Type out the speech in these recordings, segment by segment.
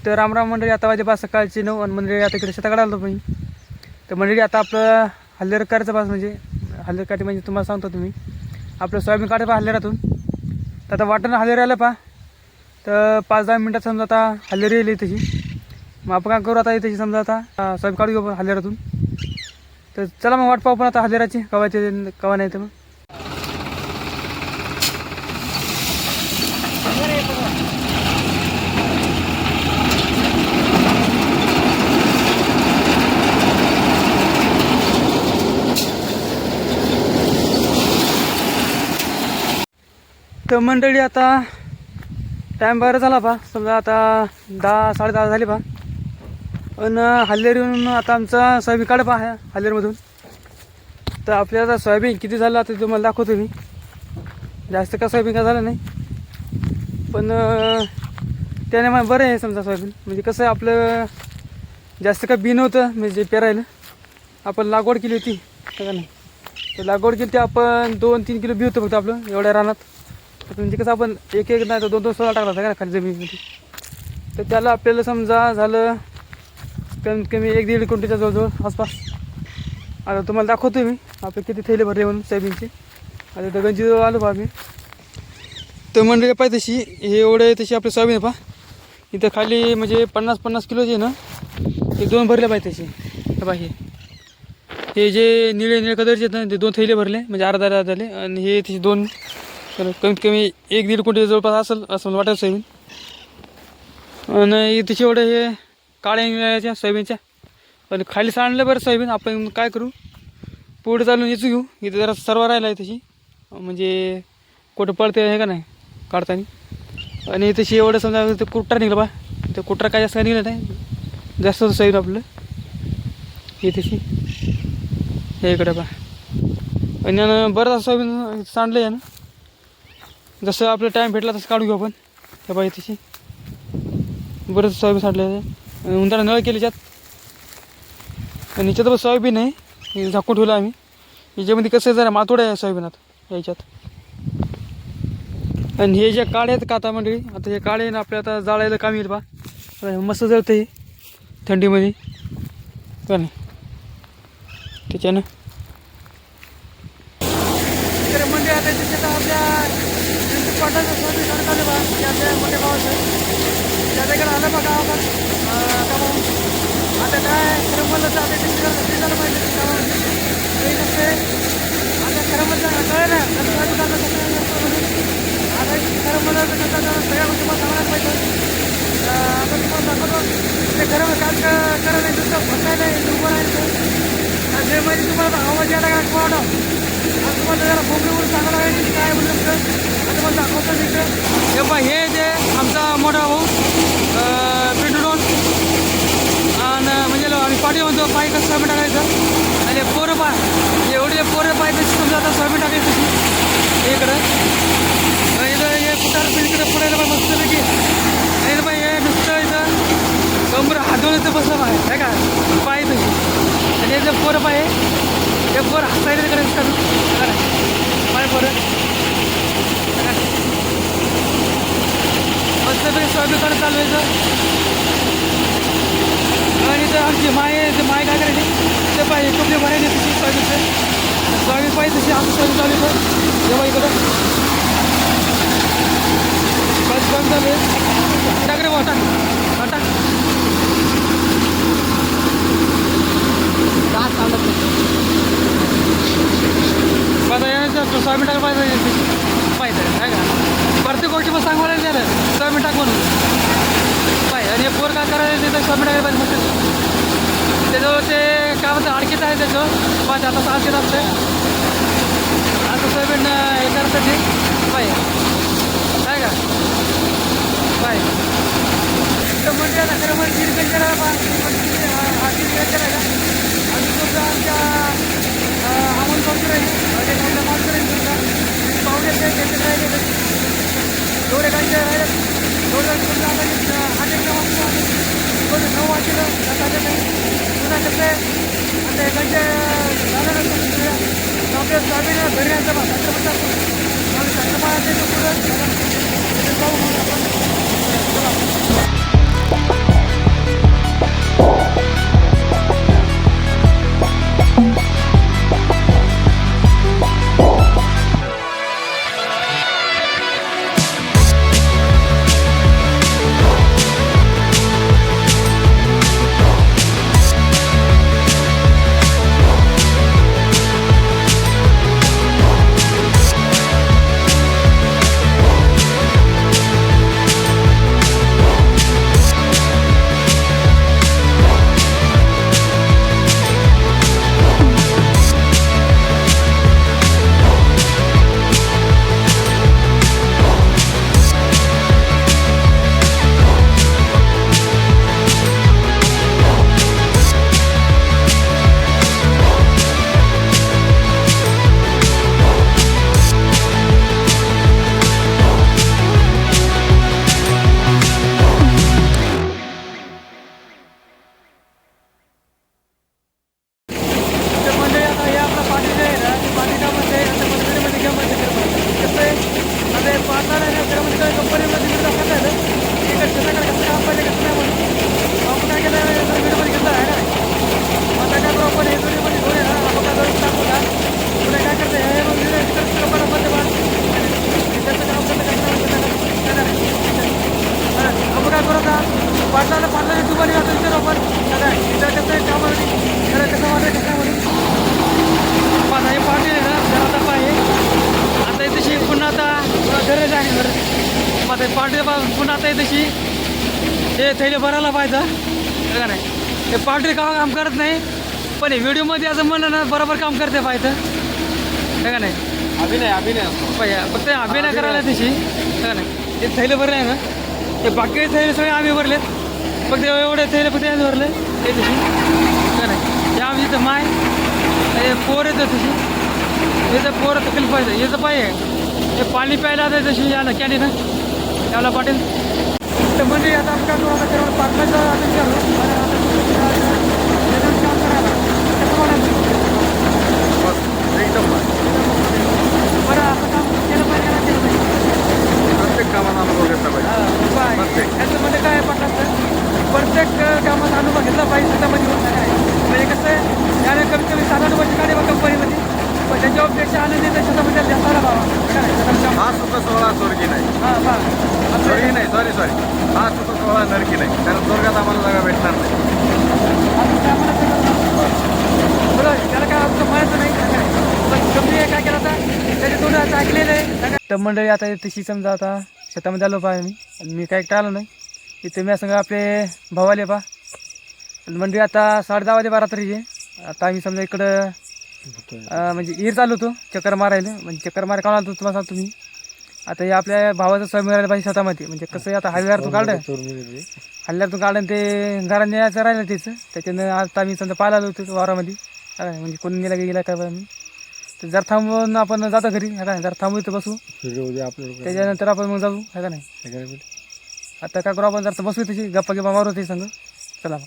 तर रामराम मंडळी, आता वाजे सकाळची 9 आणि मंडळी आता इकडे शेताकडे आलो मी. तर मंडळी आता आपलं हल्लेर करायचं पास म्हणजे हल्लेर काठी म्हणजे तुम्हाला सांगतो तुम्ही आपलं सोयाबीन काढे पा हल्लेरातून. तर आता वाटणं हल्लेर आलं पा, तर 5-10 मिनटात समजा आता हल्लेर येईल तशी. मग आपण काय करू आता इथे समजा आता सोयाबीन काढू घेऊ हल्लेरातून. तर चला मग वाट पाहू पण आता हल्लेराची कवायचे कवा नाही तर मग. तर मंडळी आता टाईम बरं झाला पा, समजा आता 10-10:30 झाली पा. आणि हल्लेर येऊन आता आमचा सोयाबीन काढ पा आहे हल्लेरमधून. तर आपल्याला सोयाबीन किती झालं आता तुम्हाला दाखवतो मी. जास्त का सोयाबीन का झालं नाही, पण त्याने मग बरं आहे समजा सोयाबीन. म्हणजे कसं आपलं जास्त का बी नव्हतं म्हणजे पेरायला. आपण लागवड केली होती का नाही, तर लागवड केली ती आपण 2-3 किलो बी होतं फक्त आपलं एवढ्या रानात. म्हणजे कसं आपण एक नाही तर 2-2 सोळा टाकला होता का खाली जमिनीमध्ये. तर त्याला आपल्याला समजा झालं कमीत कमी 1-1.5 क्विंटलच्या जवळजवळ आसपास. आता तुम्हाला दाखवतो मी आपले किती थैले भरले म्हणून सोयाबीनचे. आता दगनची जवळ आलो पहा मी. तर मंडळी पाहिजे तशी हे एवढे तशी आपले सोयाबीन आहे पहा. इथं खाली म्हणजे 50-50 किलोचे ना ते 2 भरले पाहिजे तसे. हे पहा हे जे निळे कलरचे आहेत ना ते 2 थैले भरले म्हणजे अर्धा झाले. आणि हे तसे 2 कमीत कमी 1-1.5 क्विंटल जवळपास असेल असं वाटत सोयाबीन. आणि तिचे एवढे हे काळ्या निळ्याच्या सोयाबीनच्या. पण खाली सांडलं बरं सोयाबीन. आपण काय करू पुढे चालून याचं घेऊ. इथे जरा सर्व राहिला आहे तशी म्हणजे कुठं पडते हे का नाही काढताना. आणि तशी एवढं समजा ते कुट्रा निघलं बा, ते कुट्रा काय जास्त निघलं नाही, जास्त होतं सोयाबीन आपलं हे तशी हे इकडे बा. आणि बरं सोयाबीन सांडलं आहे ना, जसं आपलं टाईम भेटला तसं काढू घेऊ आपण. त्या बाई तशी बरंच सोयाबीन सांडलं आहे. उंदरानं नळ केली याच्यात. आणि याच्यात पण सोयाबीन आहे, हे झाकून ठेवलं आम्ही. याच्यामध्ये कसं जरा मातोड्या आहे सोयाबीनात याच्यात. आणि हे जे काळे आहेत काता मंडळी, आता हे काळे ना आपल्या आता जाळायला कामी येईल बा. मस्त जळतं हे थंडीमध्ये का नाही त्याच्यानं. तर म्हणजे आता त्याच्यात आपल्या पाटाचं सोयाबीन काढलं बा आपल्या मोठ्या भावाचं त्याच्याकडे आलं बा गावाकडं कामावून. आता काय खरं म्हणलं तर आता ते झालं पाहिजे कामामध्ये काही नसते. आता खरं म्हणलं कळलं ना आता खरं म्हणलं तर कसं सगळ्या गोष्टी मला सांगायला पाहिजे. आता तुम्हाला दाखवतो ते खरं काम करा नाही तुमचं फसाय नाही उभं राहायचं. जे माहिती तुम्हाला आवाज यायला काय वाटतं आज तुम्हाला जरा बोंबीवरून सांगायला पाहिजे काय म्हणलं आता मला दाखवतो तिकडं. हे बा हे जे आमचा मोठा भाऊ पिंटून आणि म्हणजे आम्ही पाठी म्हणतो पाय कसं सोयाबीन टाकायचं. आणि पोरं पा एवढे पोरं पाय तशी समजा आता सोयाबीन टाकायची तशी इकडं. इथं हे कुठार इकडे पडायला पाहिजे मस्तपैकी. आणि बाई हे नुसतं इथं कमर हातवलं बसलं पाहिजे काय का पाय तशी. आणि हे जे पोरं पाय हे पोरं हातायला तिकडे दिसतात पाय पोरं मस्तपैकी सोयाबीन काढत चालवायचं. आणि तर आमची माय काय करायची ते पाहिजे कपडे भरायचे तशी सोयाबीन पाहिजे तशी आमचं सोयाबीन चालू आहे जेव्हा इकडं बस बंद चालू आहे. टाक रे भाऊ टाक टाक आता यायचं सोयाबीन टाकायला पाहिजे आहे का. प्रत्येक गोष्टी पण सांगवायला झालं सोयाबीन टाक म्हणून पाहिजे. आणि हे पोर काय करायला तिथं सोयाबीन टाकायला पाहिजे मस्त. त्याच्यावर ते काय म्हणतं अडकीत आहे त्याचं 5 आता 6 किलो असतं आता सोयाबीन हे करतात ते पाहिजे काय का पाहिजे. तर म्हणजे आता खरं म्हणजे ॲग्रिकल्चर आहे बा ॲग्रिकल्चर आहे का आणि तुमचा आमच्या अमोल पावकर आहे मोठ्या पावकर आहे तुमचा पावडे त्याच्यात राहिले एवढे कांचे राहिले एवढं तुमचा आता 8 वाजता 9 वाजता पुन्हा कसं आहे आता एखाद्या झाल्यानंतर आपल्या स्वामीनं घरी आणतं बा संक्रमण पुढं पाटलाला तुम्हाला आता विचारू आपण काय इथं कसं आहे कामामध्ये त्याला कसं वाटतं कसं म्हणून माझा हे पाटील आहे ना त्याला आता पाहिजे आता इथेशी पुन्हा आता गरज आहे बरं माझा पाटील पुन्हा आता इथेशी हे थैले भरायला पाहिजे का नाही हे पाटील काम करत नाही पण हे व्हिडिओमध्ये असं म्हणलं ना बरोबर काम करते पाहिजे का नाही अभिनय फक्त अभिनय करायला तशी का नाही ते थैले भरले आहे ना ते बाकी थैले सगळे आम्ही भरलेत फक्त एवढे थैले फक्त आम्ही भरले ते तशी का नाही ते आम्ही इथं माय हे पोर येतं तशी याचं पोर तकलीफ पाहिजे याचं पाहिजे हे पाणी प्यायला आता तशी याला कॅन्टीन त्याला पाटील तर म्हणजे आता आपण काय करू आता केवळ पाटलाचं आता विचारलो काम करायला एकदम बरं असं काम केलं पाहिजे का केलं पाहिजे प्रत्येक कामाला अनुभव घेतला पाहिजे. याच्यामध्ये काय आहे पाटलाचं प्रत्येक कामाचा अनुभव घेतला पाहिजे स्वतःमध्ये म्हणजे कसं आहे याने कमीत कमी 7-8 वर्ष काढे बा कंपनीमध्ये पण त्याच्या अपेक्षा आनंद येतं स्वतःमध्ये जास्त आला बाबा हा सुद्धा सोहळा स्वर्गी नाही हां बा स्वर्गी नाही सॉरी हा सुद्धा सोहळा नरकी नाही कारण स्वर्गात आम्हाला जागा भेटणार नाही. बरं त्याला काय आमचं म्हणायचं नाही पण कंपनी काय केलं आता त्याचे थोडं ऐकलेलं आहे तर मंडळी आता तशी समजा आता शेतामध्ये आलो पहा मी आणि मी काय आलो नाही इथे मी सांगा आपले भाऊ आले पहा मंडळी आता 10:30 वाजे 12 तरीचे आता आम्ही समजा इकडं म्हणजे ईर चालू होतो चक्कर मारायला म्हणजे चक्कर मारायला काढून आलो तुम्हाला सांगतो मी आता हे आपल्या भावाचं स्वयं मिळायला पाहिजे शेतामध्ये म्हणजे कसं आता हल्ल्यावर काढलं हल्ल्यावर काढलं ते घराने यायचं राहिलं त्याचं त्याच्यानं आता आम्ही समजा पाहायला आलो होतो वावरामध्ये म्हणजे कोणी गेला काय मी तर जर थांबून आपण जातो घरी का जर थांबू इथं बसू त्याच्यानंतर आपण मग जाऊ का नाही आता काय करू आपण जर बसू तशी गप्पा मारू ते सांग चला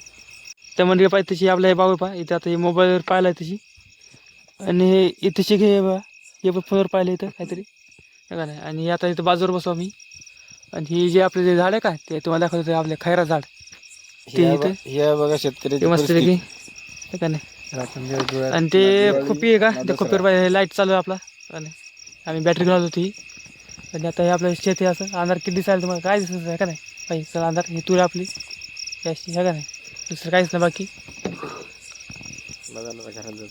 त्या मंदिर पाहिजे तशी आपल्या हे बाबू पहा इथं आता हे मोबाईलवर पाहिलं आहे तशी आणि हे इथेशी घे बा हे पण फोनवर पाहिलं इथं काहीतरी का नाही आणि आता इथं बाजूवर बसू आम्ही आणि ही जे आपले जे झाड आहे का ते तुम्हाला दाखवत होते आपले खैरा झाड ते इथं बघा शेतकरी ते मस्त पैकी का नाही आणि ते खोपी आहे का त्या खोपीवर लाईट चालू आहे आपला आणि आम्ही बॅटरी घेऊन आलो होती आणि आता हे आपलं शेत आहे असं अंधार किती दिसायला तुम्हाला काय दिसत आहे का नाही पाहिजे सर अंधार ही तूर आपली अशी आहे का नाही दुसरं काहीच नाही बाकी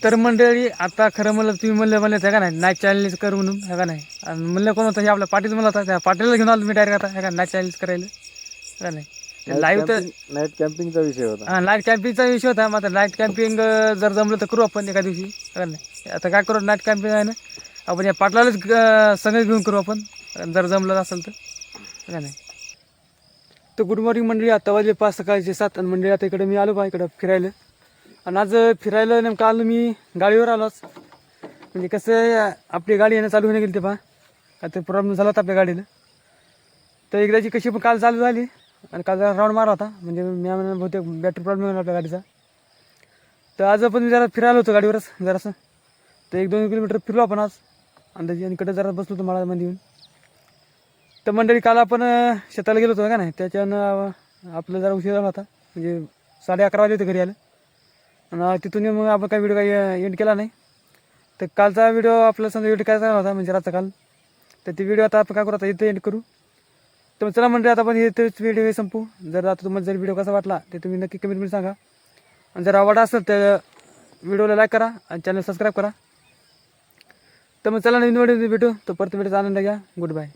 तर मंडळी आता खरं म्हणलं तुम्ही म्हणलं का नाही नाईट चॅलेंज कर म्हणून हे का नाही आणि म्हणलं कोण होतं हे आपल्या पाटील म्हणलं होता त्या पाटीलला घेऊन आलो मी डायरेक्ट आता हे का नाईट चॅलेंज करायला का नाही लाईव्ह तर नाईट कॅम्पिंगचा विषय होता. हां नाईट कॅम्पिंगचा विषय होता मग आता नाईट कॅम्पिंग जर जमलं तर करू आपण एका दिवशी का नाही आता काय करू नाईट कॅम्पिंग आहे ना आपण या पाटलालाच संग घेऊन करू आपण जर जमलं असेल तर का नाही तर गुड मॉर्निंग मंडळी आता वाजले 5 सकाळचे 7 आणि मंडळी आता इकडे मी आलो बा इकडं फिरायला आणि आज फिरायला नेमकं आलो मी गाडीवर आलोच म्हणजे कसं आपली गाडी येणं चालू होणे गेली ते पहा आता प्रॉब्लेम झाला होता आपल्या गाडीला तर एकदाची कशी पण काल चालू झाली आणि काल जरा राऊंड मारा होता म्हणजे मी बहुतेक बॅटरी प्रॉब्लेम होता आपल्या गाडीचा तर आज आपण जरा फिरायला होतो गाडीवरच जरासं तर 1-2 किलोमीटर फिरलो आपण आज अंदाजे आणि इकडे जरा बसलो होतो माळामध्ये येऊन तर मंडळी काल आपण शेताला गेलो होतो का नाही त्याच्यानं आपलं जरा उशीर झाला होता म्हणजे 11:30 वाजले होते घरी आलं आणि तिथून मग आपण काही व्हिडिओ काही एंड केला नाही तर कालचा व्हिडिओ आपला समजा एंड काय झाला होता म्हणजे रातचा काल तर ती व्हिडिओ आता आपण काय करू आता इथं एंड करू तर चला म्हणजे आता आपण इथेच व्हिडिओ संपू जर आता तुम्हाला जर व्हिडिओ कसा वाटला ते तुम्ही नक्की कमेंटमध्ये सांगा आणि जर आवडला असेल तर व्हिडिओला लाईक करा आणि चॅनल सबस्क्राईब करा तर मग चला नवीन व्हिडिओ भेटू तर परत व्हिडिओचा आनंद घ्या गुड बाय.